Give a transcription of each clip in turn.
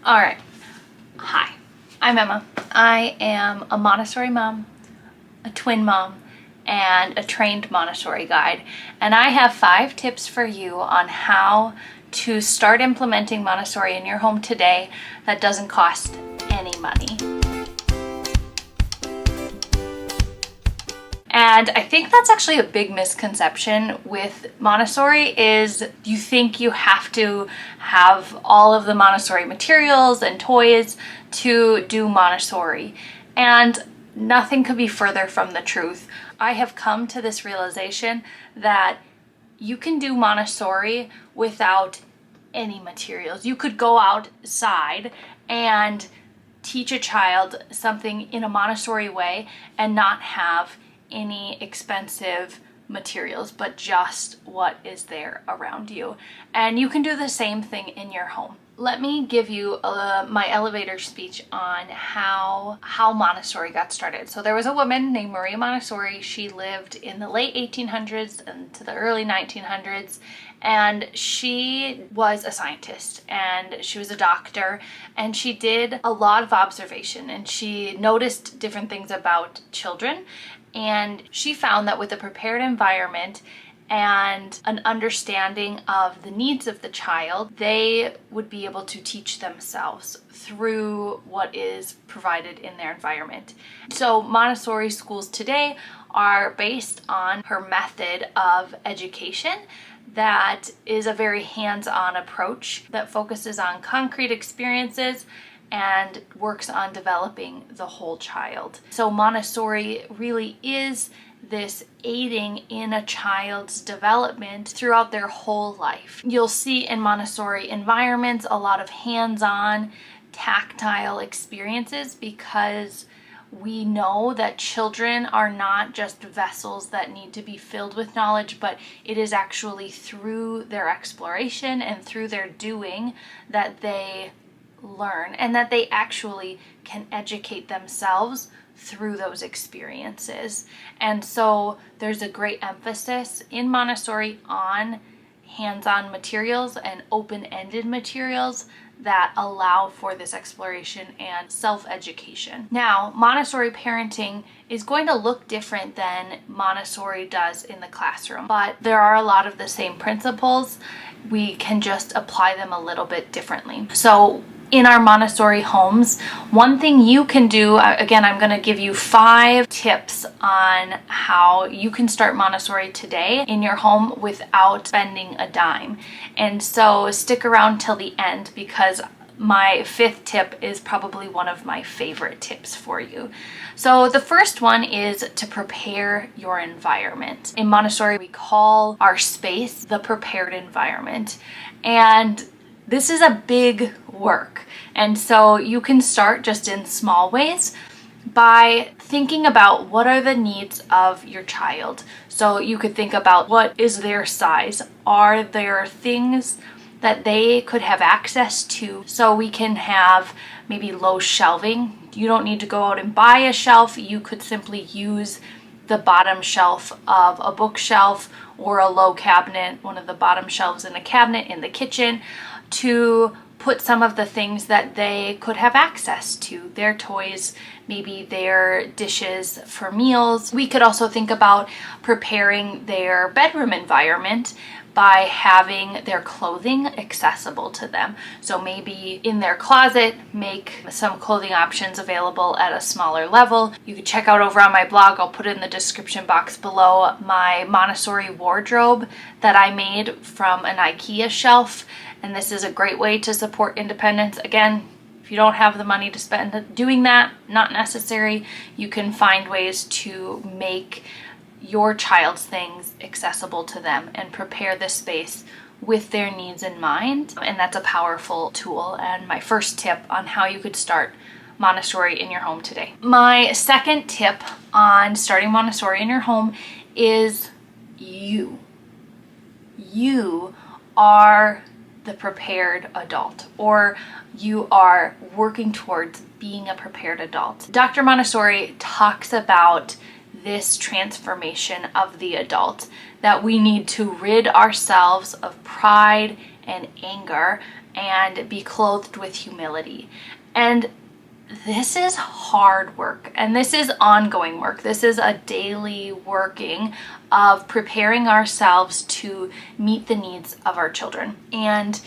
All right. Hi, I'm Emma. I am a Montessori mom, a twin mom, and a trained Montessori guide. And I have 5 tips for you on how to start implementing Montessori in your home today that doesn't cost any money. And I think that's actually a big misconception with Montessori is you think you have to have all of the Montessori materials and toys to do Montessori. And nothing could be further from the truth. I have come to this realization that you can do Montessori without any materials. You could go outside and teach a child something in a Montessori way and not have any expensive materials, but just what is there around you. And you can do the same thing in your home. Let me give you my elevator speech on how Montessori got started. So there was a woman named Maria Montessori. She lived in the late 1800s and to the early 1900s, and she was a scientist and she was a doctor, and she did a lot of observation and she noticed different things about children. And she found that with a prepared environment and an understanding of the needs of the child, they would be able to teach themselves through what is provided in their environment. So Montessori schools today are based on her method of education that is a very hands-on approach that focuses on concrete experiences and works on developing the whole child. So Montessori really is this aiding in a child's development throughout their whole life. You'll see in Montessori environments a lot of hands-on, tactile experiences because we know that children are not just vessels that need to be filled with knowledge, but it is actually through their exploration and through their doing that they learn, and that they actually can educate themselves through those experiences. And so there's a great emphasis in Montessori on hands-on materials and open-ended materials that allow for this exploration and self-education. Now, Montessori parenting is going to look different than Montessori does in the classroom, but there are a lot of the same principles. We can just apply them a little bit differently. So in our Montessori homes, one thing you can do, again, I'm going to give you 5 tips on how you can start Montessori today in your home without spending a dime. And so stick around till the end because my 5th tip is probably one of my favorite tips for you. So the first one is to prepare your environment. In Montessori, we call our space the prepared environment. And this is a big work, and so you can start just in small ways by thinking about what are the needs of your child. So you could think about what is their size. Are there things that they could have access to? So we can have maybe low shelving. You don't need to go out and buy a shelf. You could simply use the bottom shelf of a bookshelf or a low cabinet, one of the bottom shelves in a cabinet in the kitchen, to put some of the things that they could have access to, their toys, maybe their dishes for meals. We could also think about preparing their bedroom environment by having their clothing accessible to them. So maybe in their closet, make some clothing options available at a smaller level. You can check out over on my blog, I'll put it in the description box below, my Montessori wardrobe that I made from an IKEA shelf. And this is a great way to support independence. Again, if you don't have the money to spend doing that, not necessary. You can find ways to make your child's things accessible to them and prepare the space with their needs in mind. And that's a powerful tool and my first tip on how you could start Montessori in your home today. My second tip on starting Montessori in your home is you. You are the prepared adult, or you are working towards being a prepared adult. Dr. Montessori talks about this transformation of the adult, that we need to rid ourselves of pride and anger and be clothed with humility. And this is hard work, and this is ongoing work. This is a daily working of preparing ourselves to meet the needs of our children and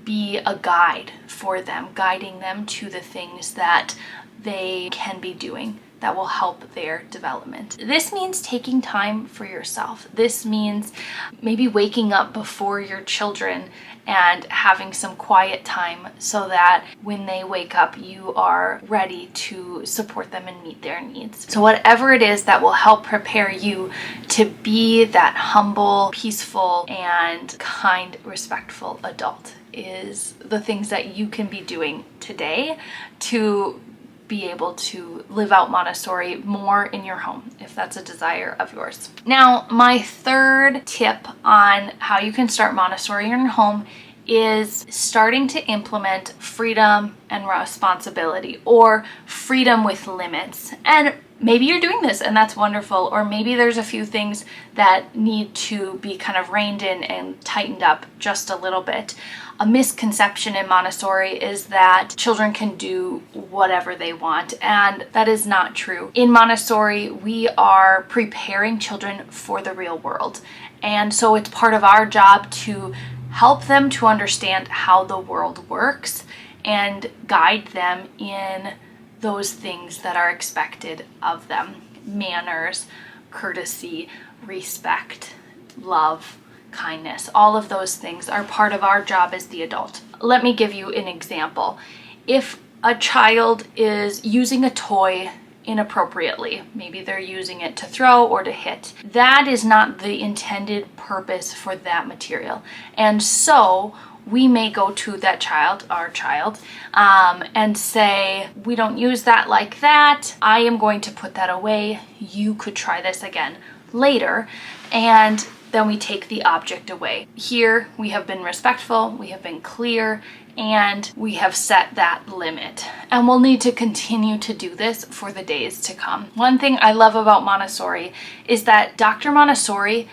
be a guide for them, guiding them to the things that they can be doing that will help their development. This means taking time for yourself. This means maybe waking up before your children and having some quiet time so that when they wake up, you are ready to support them and meet their needs. So whatever it is that will help prepare you to be that humble, peaceful, and kind, respectful adult is the things that you can be doing today to be able to live out Montessori more in your home, if that's a desire of yours. Now, my third tip on how you can start Montessori in your home is starting to implement freedom and responsibility, or freedom with limits. And maybe you're doing this and that's wonderful, or maybe there's a few things that need to be kind of reined in and tightened up just a little bit. A misconception in Montessori is that children can do whatever they want, and that is not true. In Montessori, we are preparing children for the real world, and so it's part of our job to help them to understand how the world works and guide them in those things that are expected of them. Manners, courtesy, respect, love, kindness, all of those things are part of our job as the adult. Let me give you an example. If a child is using a toy inappropriately, maybe they're using it to throw or to hit, that is not the intended purpose for that material. And so we may go to that child, our child, and say, we don't use that like that. I am going to put that away. You could try this again later. And then we take the object away. Here we have been respectful, we have been clear, and we have set that limit. And we'll need to continue to do this for the days to come. One thing I love about Montessori is that Dr. Montessori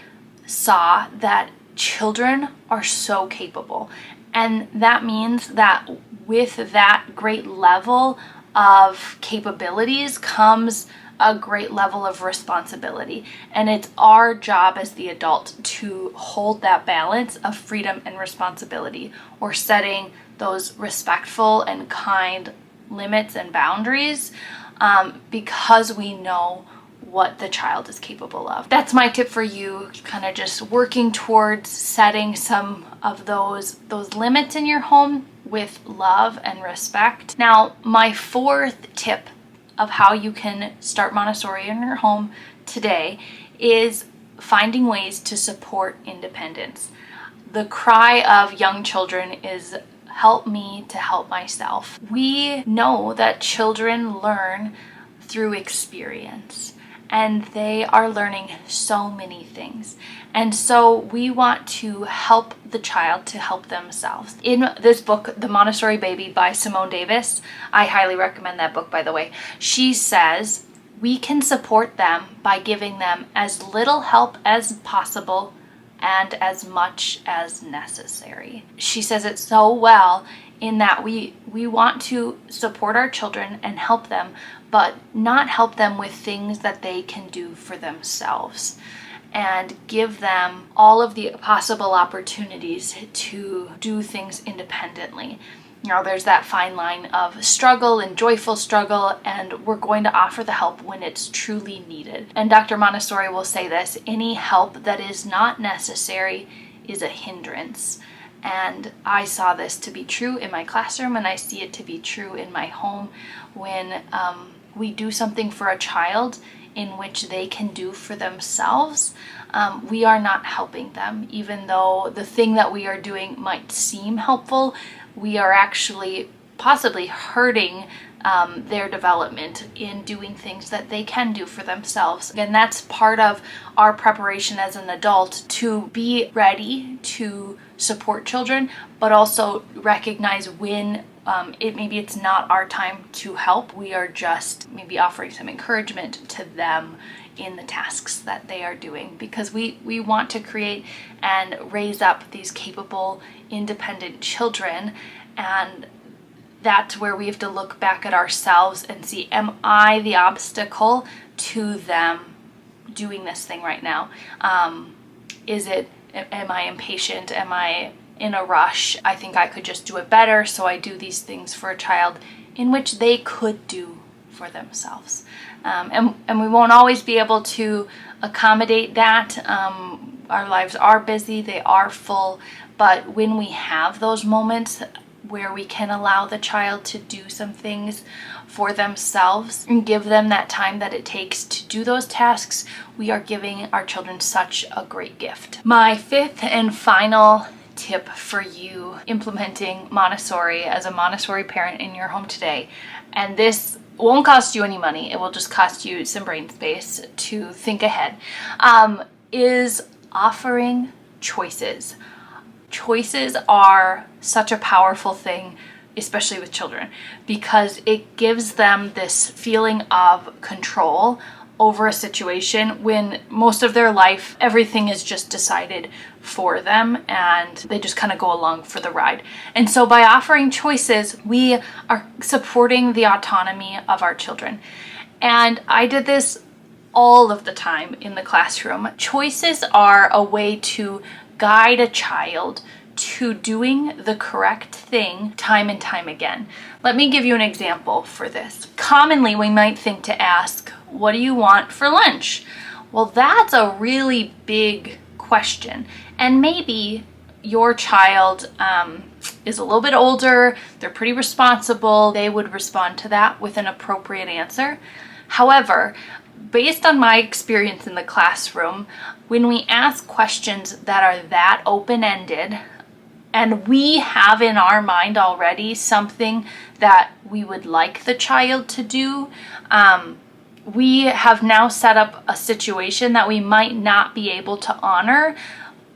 saw that children are so capable. And that means that with that great level of capabilities comes a great level of responsibility. And it's our job as the adult to hold that balance of freedom and responsibility, or setting those respectful and kind limits and boundaries, because we know what the child is capable of. That's my tip for you, kind of just working towards setting some of those limits in your home with love and respect. Now, my fourth tip of how you can start Montessori in your home today is finding ways to support independence. The cry of young children is, help me to help myself. We know that children learn through experience, and they are learning so many things. And so we want to help the child to help themselves. In this book, The Montessori Baby by Simone Davis, I highly recommend that book, by the way, she says we can support them by giving them as little help as possible and as much as necessary. She says it so well in that we want to support our children and help them, but not help them with things that they can do for themselves, and give them all of the possible opportunities to do things independently. You know, there's that fine line of struggle and joyful struggle, and we're going to offer the help when it's truly needed. And Dr. Montessori will say this: any help that is not necessary is a hindrance. And I saw this to be true in my classroom, and I see it to be true in my home. When we do something for a child in which they can do for themselves, we are not helping them. Even though the thing that we are doing might seem helpful, we are actually possibly hurting their development in doing things that they can do for themselves. And that's part of our preparation as an adult to be ready to support children, but also recognize when maybe it's not our time to help. We are just maybe offering some encouragement to them in the tasks that they are doing, because we want to create and raise up these capable, independent children. And that's where we have to look back at ourselves and see, am I the obstacle to them doing this thing right now? Am I impatient? Am I in a rush? I think I could just do it better, so I do these things for a child in which they could do for themselves. And we won't always be able to accommodate that. Our lives are busy, they are full, but when we have those moments where we can allow the child to do some things for themselves and give them that time that it takes to do those tasks, we are giving our children such a great gift. My fifth and final tip for you implementing Montessori as a Montessori parent in your home today, and this won't cost you any money, it will just cost you some brain space to think ahead, is offering choices. Choices are such a powerful thing, especially with children, because it gives them this feeling of control over a situation when most of their life everything is just decided for them and they just kind of go along for the ride. And so by offering choices, we are supporting the autonomy of our children. And I did this all of the time in the classroom. Choices are a way to guide a child to doing the correct thing time and time again. Let me give you an example for this. Commonly, we might think to ask, what do you want for lunch? Well, that's a really big question. And maybe your child is a little bit older, they're pretty responsible, they would respond to that with an appropriate answer. However, based on my experience in the classroom, when we ask questions that are that open-ended, and we have in our mind already something that we would like the child to do, we have now set up a situation that we might not be able to honor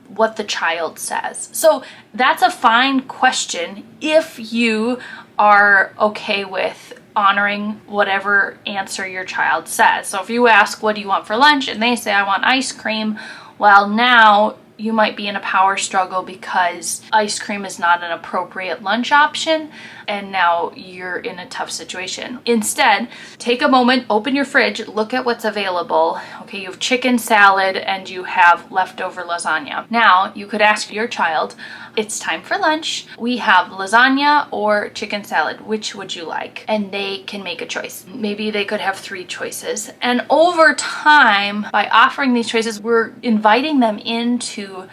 what the child says. So that's a fine question if you are okay with honoring whatever answer your child says. So if you ask, what do you want for lunch? And they say, I want ice cream. Well, now you might be in a power struggle because ice cream is not an appropriate lunch option, and now you're in a tough situation. Instead, take a moment, open your fridge, look at what's available. Okay, you have chicken salad and you have leftover lasagna. Now, you could ask your child, it's time for lunch. We have lasagna or chicken salad. Which would you like? And they can make a choice. Maybe they could have 3 choices. And over time, by offering these choices, we're inviting them into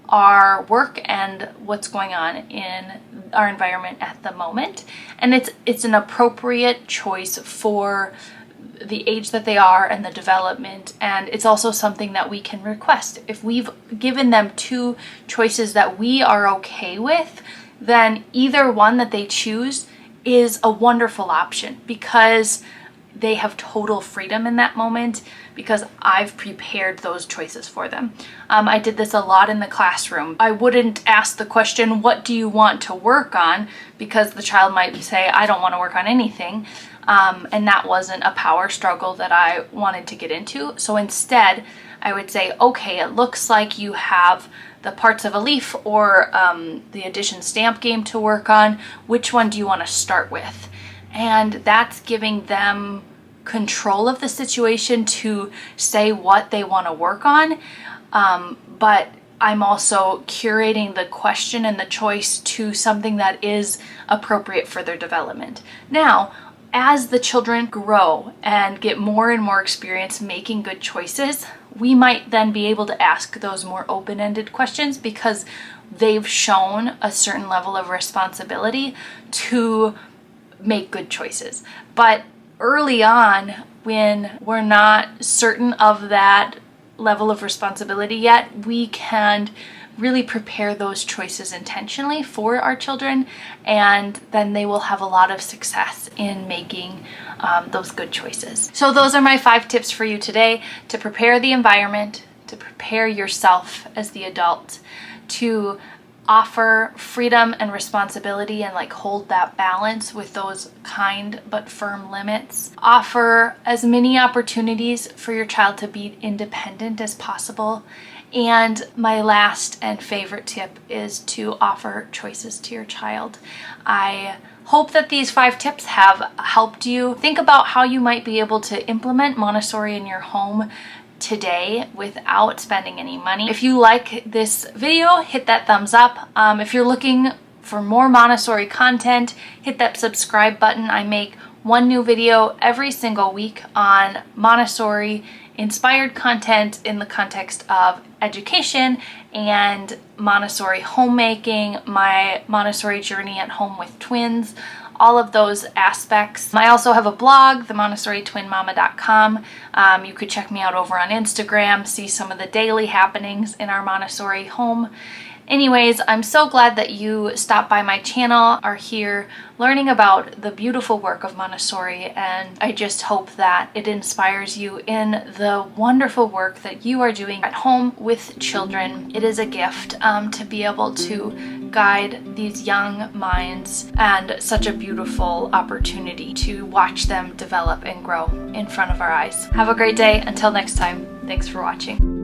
our work and what's going on in our environment at the moment. And it's an appropriate choice for the age that they are and the development, and it's also something that we can request. If we've given them 2 choices that we are okay with, then either one that they choose is a wonderful option because they have total freedom in that moment because I've prepared those choices for them. I did this a lot in the classroom. I wouldn't ask the question, what do you want to work on? Because the child might say, I don't want to work on anything. And that wasn't a power struggle that I wanted to get into. So instead, I would say, okay, it looks like you have the parts of a leaf or the addition stamp game to work on. Which one do you want to start with? And that's giving them control of the situation to say what they want to work on. But I'm also curating the question and the choice to something that is appropriate for their development. Now, as the children grow and get more and more experience making good choices, we might then be able to ask those more open-ended questions because they've shown a certain level of responsibility to make good choices. But early on, when we're not certain of that level of responsibility yet, we can really prepare those choices intentionally for our children, and then they will have a lot of success in making those good choices. So those are my 5 tips for you today to prepare the environment, to prepare yourself as the adult, to offer freedom and responsibility and hold that balance with those kind but firm limits. Offer as many opportunities for your child to be independent as possible, And my last and favorite tip is to offer choices to your child. I hope that these 5 tips have helped you think about how you might be able to implement Montessori in your home today without spending any money. If you like this video, hit that thumbs up. If you're looking for more Montessori content, hit that subscribe button. I make one new video every single week on Montessori inspired content in the context of education and Montessori homemaking, my Montessori journey at home with twins, all of those aspects. I also have a blog, themontessoritwinmama.com. You could check me out over on Instagram, see some of the daily happenings in our Montessori home. Anyways, I'm so glad that you stopped by my channel, are here learning about the beautiful work of Montessori, and I just hope that it inspires you in the wonderful work that you are doing at home with children. It is a gift to be able to guide these young minds, and such a beautiful opportunity to watch them develop and grow in front of our eyes. Have a great day. Until next time, thanks for watching.